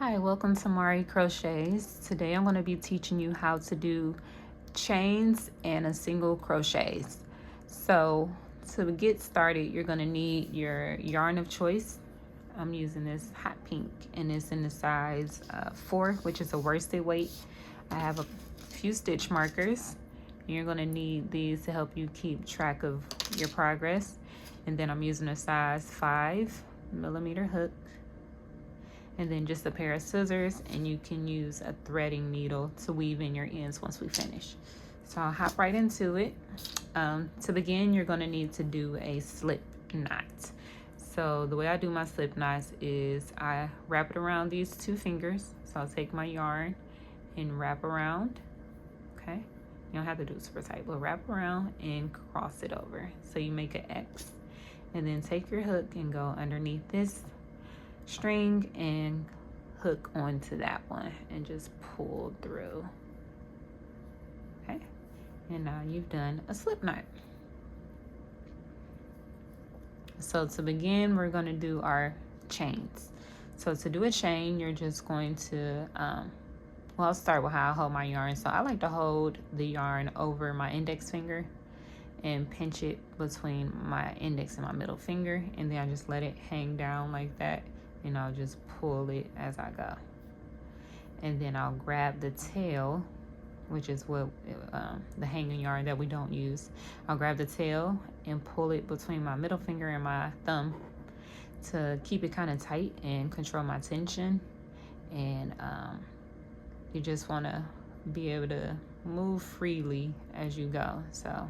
Hi, welcome to Mari Crochets. Today I'm going to be teaching you how to do chains and a single crochets. So to get started, you're going to need your yarn of choice. I'm using this hot pink and it's in the size 4, which is a worsted weight. I have a few stitch markers. You're going to need these to help you keep track of your progress. And then I'm using a size 5mm hook, and then just a pair of scissors, and you can use a threading needle to weave in your ends once we finish. So I'll hop right into it. To begin, you're going to need to do a slip knot. So the way I do my slip knots is I wrap it around these 2 fingers. So I'll take my yarn and wrap around. Okay, you don't have to do it super tight, but wrap around and cross it over so you make an X, and then take your hook and go underneath this string and hook onto that one and just pull through. Okay, and now you've done a slip knot. So to begin, we're going to do our chains. So to do a chain, you're just going to well, I'll start with how I hold my yarn. So I like to hold the yarn over my index finger and pinch it between my index and my middle finger, and then I just let it hang down like that, and I'll just pull it as I go. And then I'll grab the tail, which is what the hanging yarn that we don't use. I'll grab the tail and pull it between my middle finger and my thumb to keep it kind of tight and control my tension. And you just want to be able to move freely as you go. So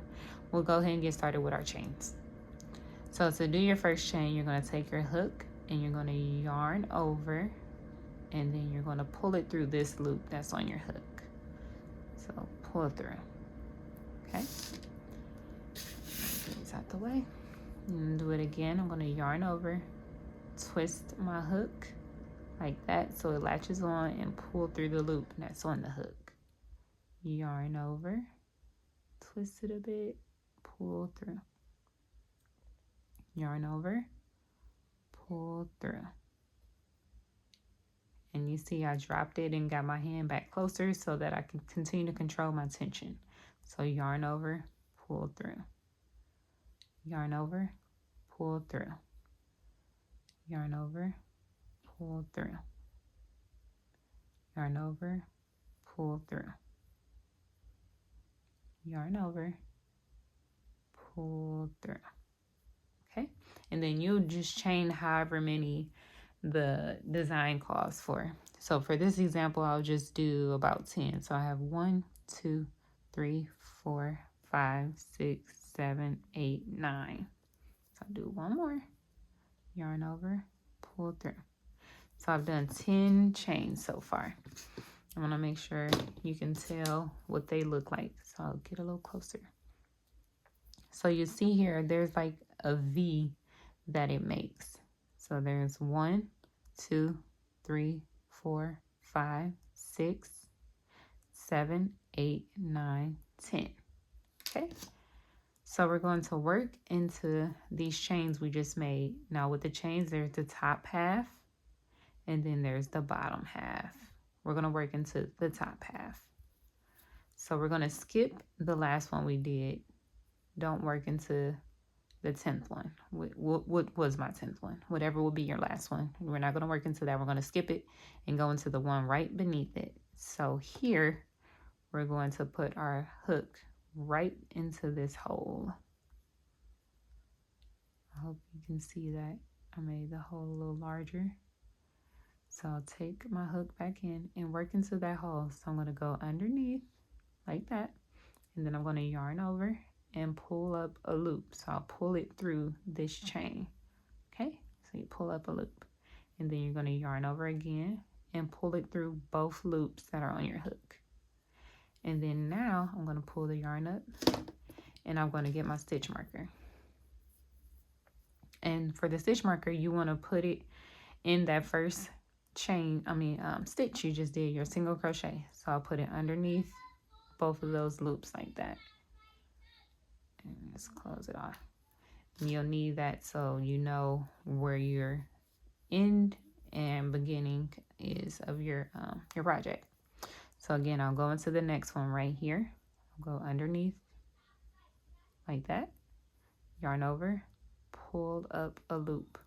we'll go ahead and get started with our chains. So to do your first chain, you're going to take your hook and you're going to yarn over, and then you're going to pull it through this loop that's on your hook. So pull it through. Okay, get these out the way and do it again. I'm going to yarn over, twist my hook like that so it latches on, and pull through the loop that's on the hook. Yarn over, twist it a bit, pull through. Yarn over, pull through. And you see I dropped it and got my hand back closer so that I can continue to control my tension. So yarn over, pull through. Yarn over, pull through. Yarn over, pull through. Yarn over, pull through. Yarn over, pull through. Okay, and then you'll just chain however many the design calls for. So for this example, I'll just do about 10. So I have 1, 2, 3, 4, 5, 6, 7, 8, 9. So I'll do one more. Yarn over, pull through. So I've done 10 chains so far. I want to make sure you can tell what they look like. So I'll get a little closer. So you see here, there's like a V that it makes. So there's 1, 2, 3, 4, 5, 6, 7, 8, 9, 10. Okay. So we're going to work into these chains we just made. Now with the chains, there's the top half and then there's the bottom half. We're going to work into the top half. So we're going to skip the last one we did. Don't work into the 10th one. What was my 10th one? Whatever will be your last one. We're not going to work into that. We're going to skip it and go into the one right beneath it. So here we're going to put our hook right into this hole. I hope you can see that. I made the hole a little larger. So I'll take my hook back in and work into that hole. So I'm going to go underneath like that, and then I'm going to yarn over and pull up a loop. So I'll pull it through this chain. Okay, so you pull up a loop, and then you're going to yarn over again and pull it through both loops that are on your hook. And then now I'm going to pull the yarn up and I'm going to get my stitch marker. And for the stitch marker, you want to put it in that first chain, stitch you just did, your single crochet. So I'll put it underneath both of those loops like that. And just close it off. And you'll need that so you know where your end and beginning is of your project. So again, I'll go into the next one right here. I'll go underneath like that, yarn over, pull up a loop,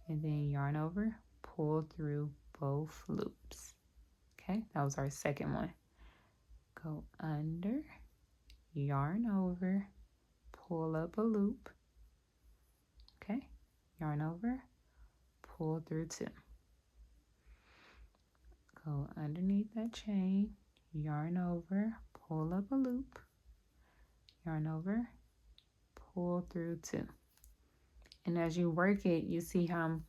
and then yarn over, pull through both loops. Okay, that was our second one. Go under, yarn over, pull up a loop. Okay, yarn over, pull through 2. Go underneath that chain, yarn over, pull up a loop, yarn over, pull through 2. And as you work it, you see how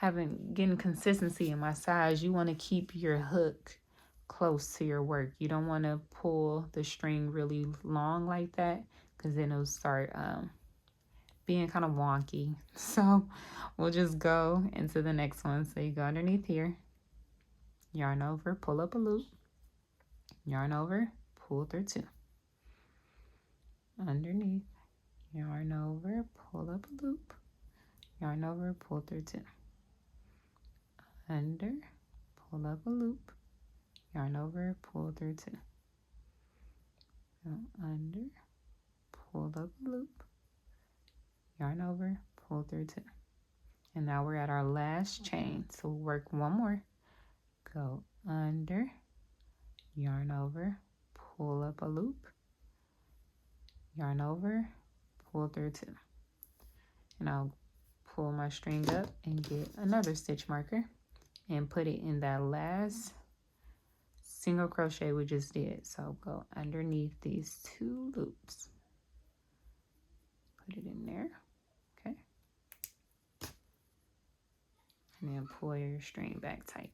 I'm getting consistency in my size. You want to keep your hook close to your work. You don't want to pull the string really long like that, because then it'll start being kind of wonky. So we'll just go into the next one. So you go underneath here, yarn over, pull up a loop, yarn over, pull through 2. Underneath, yarn over, pull up a loop, yarn over, pull through 2. Under, pull up a loop, yarn over, pull through 2. Go under, pull up a loop, yarn over, pull through 2. And now we're at our last chain. So we'll work one more. Go under, yarn over, pull up a loop, yarn over, pull through 2. And I'll pull my string up and get another stitch marker and put it in that last single crochet we just did. So go underneath these 2 loops, put it in there. Okay, and then pull your string back tight.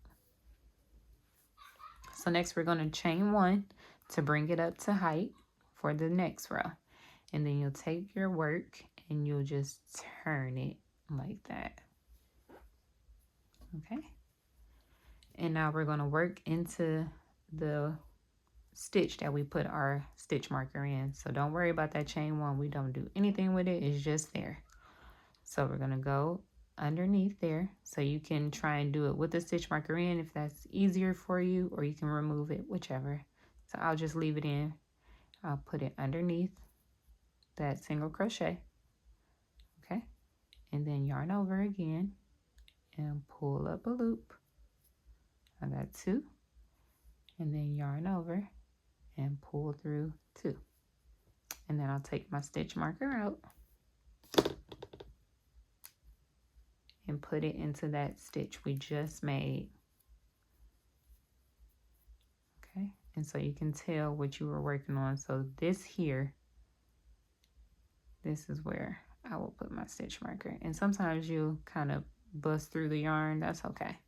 So next we're going to chain 1 to bring it up to height for the next row. And then you'll take your work and you'll just turn it like that. Okay. And now we're going to work into the stitch that we put our stitch marker in. So don't worry about that chain 1. We don't do anything with it. It's just there. So we're going to go underneath there. So you can try and do it with the stitch marker in if that's easier for you, or you can remove it, whichever. So I'll just leave it in. I'll put it underneath that single crochet. Okay, and then yarn over again and pull up a loop. I got 2, and then yarn over and pull through 2. And then I'll take my stitch marker out and put it into that stitch we just made. Okay, and so you can tell what you were working on. So this here, this is where I will put my stitch marker. And sometimes you'll kind of bust through the yarn. That's okay.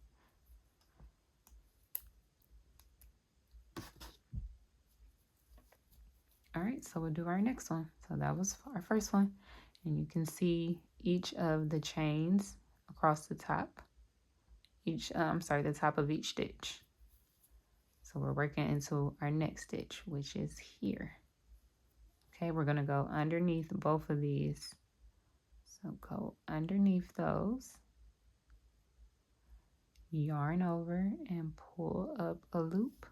All right, so we'll do our next one. So that was our first one. And you can see each of the chains across the top. The top of each stitch. So we're working into our next stitch, which is here. Okay, we're going to go underneath both of these. So go underneath those, yarn over and pull up a loop,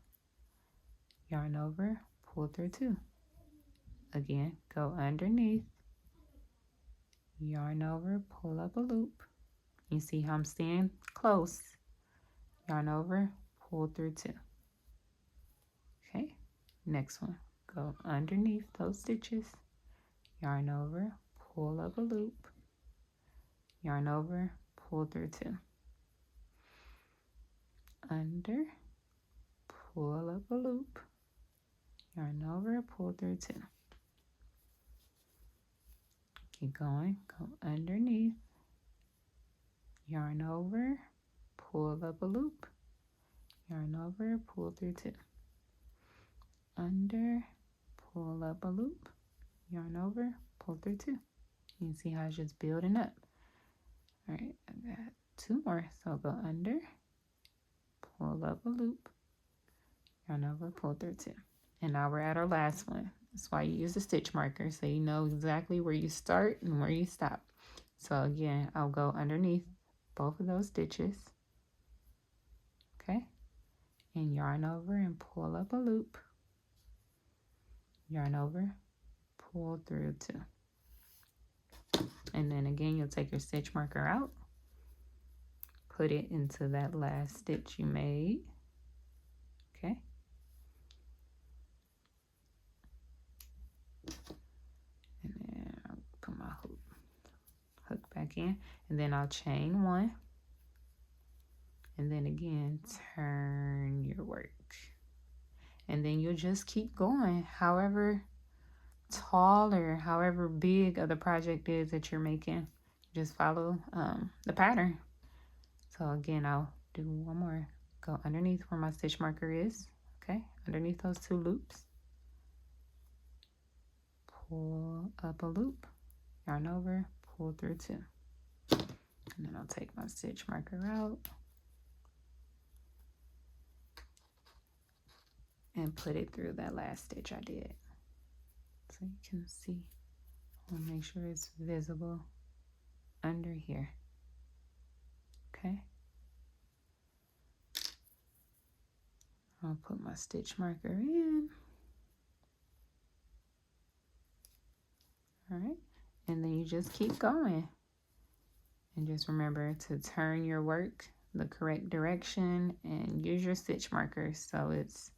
yarn over, pull through 2. Again, go underneath, yarn over, pull up a loop. You see how I'm staying close. Yarn over, pull through 2. Okay, next one. Go underneath those stitches, yarn over, pull up a loop, yarn over, pull through 2. Under, pull up a loop, yarn over, pull through 2. Keep going, go underneath, yarn over, pull up a loop, yarn over, pull through 2. Under, pull up a loop, yarn over, pull through 2. You can see how it's just building up. All right, I got 2 more. So I'll go under, pull up a loop, yarn over, pull through 2. And now we're at our last one. That's why you use the stitch marker, so you know exactly where you start and where you stop. So again, I'll go underneath both of those stitches. Okay, and yarn over and pull up a loop. Yarn over, pull through 2. And then again, you'll take your stitch marker out, put it into that last stitch you made. Okay. And then I'll put my hook back in, and then I'll chain 1. And then again, turn your work. And then you'll just keep going, however tall or however big of the project is that you're making. Just follow the pattern. So again, I'll do one more. Go underneath where my stitch marker is. Okay, underneath those 2 loops. Pull up a loop, yarn over, pull through 2. And then I'll take my stitch marker out and put it through that last stitch I did. So you can see, I'll make sure it's visible under here. Okay. I'll put my stitch marker in. All right. And then you just keep going. And just remember to turn your work the correct direction and use your stitch markers so it's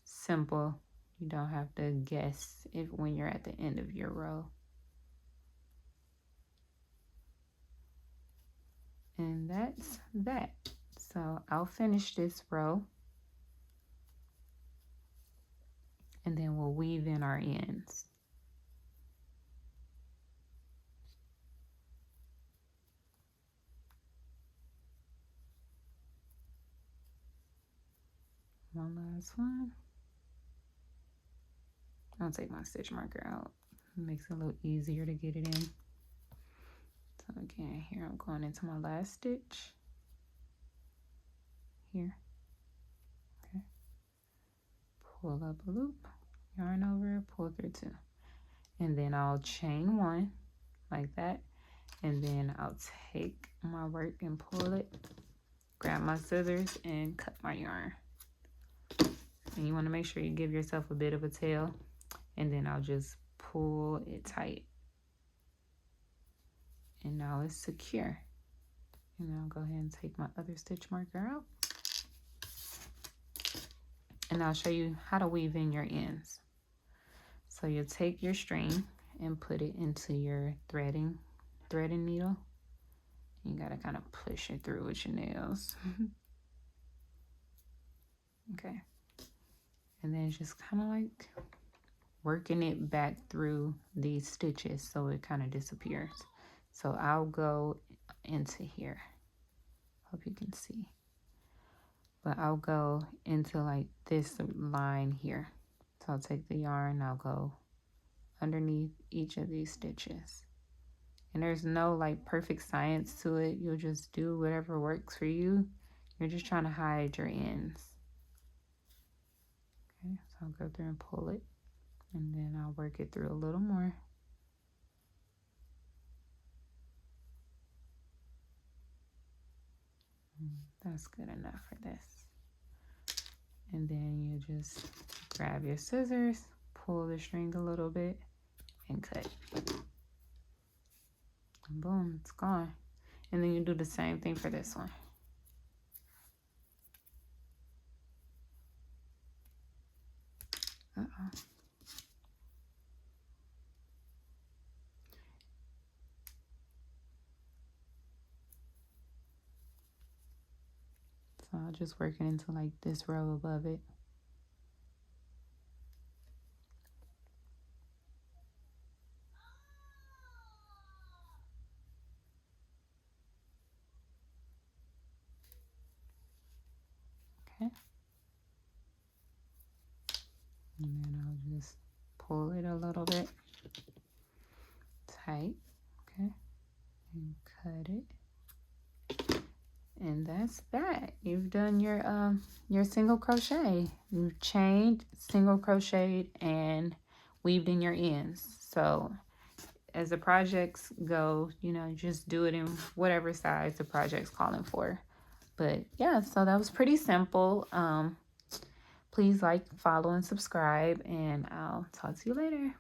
simple. You don't have to guess when you're at the end of your row. And that's that. So I'll finish this row. And then we'll weave in our ends. One last one. I'll take my stitch marker out. It makes it a little easier to get it in. So again, here I'm going into my last stitch. Here. Okay. Pull up a loop, yarn over, pull through 2. And then I'll chain 1 like that. And then I'll take my work and pull it, grab my scissors and cut my yarn. And you want to make sure you give yourself a bit of a tail, and then I'll just pull it tight. And now it's secure. And I'll go ahead and take my other stitch marker out. And I'll show you how to weave in your ends. So you'll take your string and put it into your threading needle. You gotta kind of push it through with your nails. Okay. And then it's just kind of like working it back through these stitches so it kind of disappears. So I'll go into here. Hope you can see. But I'll go into like this line here. So I'll take the yarn, I'll go underneath each of these stitches. And there's no like perfect science to it. You'll just do whatever works for you. You're just trying to hide your ends. Okay, so I'll go through and pull it. And then I'll work it through a little more. That's good enough for this. And then you just grab your scissors, pull the string a little bit, and cut. And boom, it's gone. And then you do the same thing for this one. So I'll just work it into like this row above it. Okay. And then I'll just pull it a little bit tight. Okay. And cut it. And that's that. You've done your single crochet. You've chained, single crocheted, and weaved in your ends. So as the projects go, you know, just do it in whatever size the project's calling for. But yeah, so that was pretty simple. Please like, follow, and subscribe, and I'll talk to you later.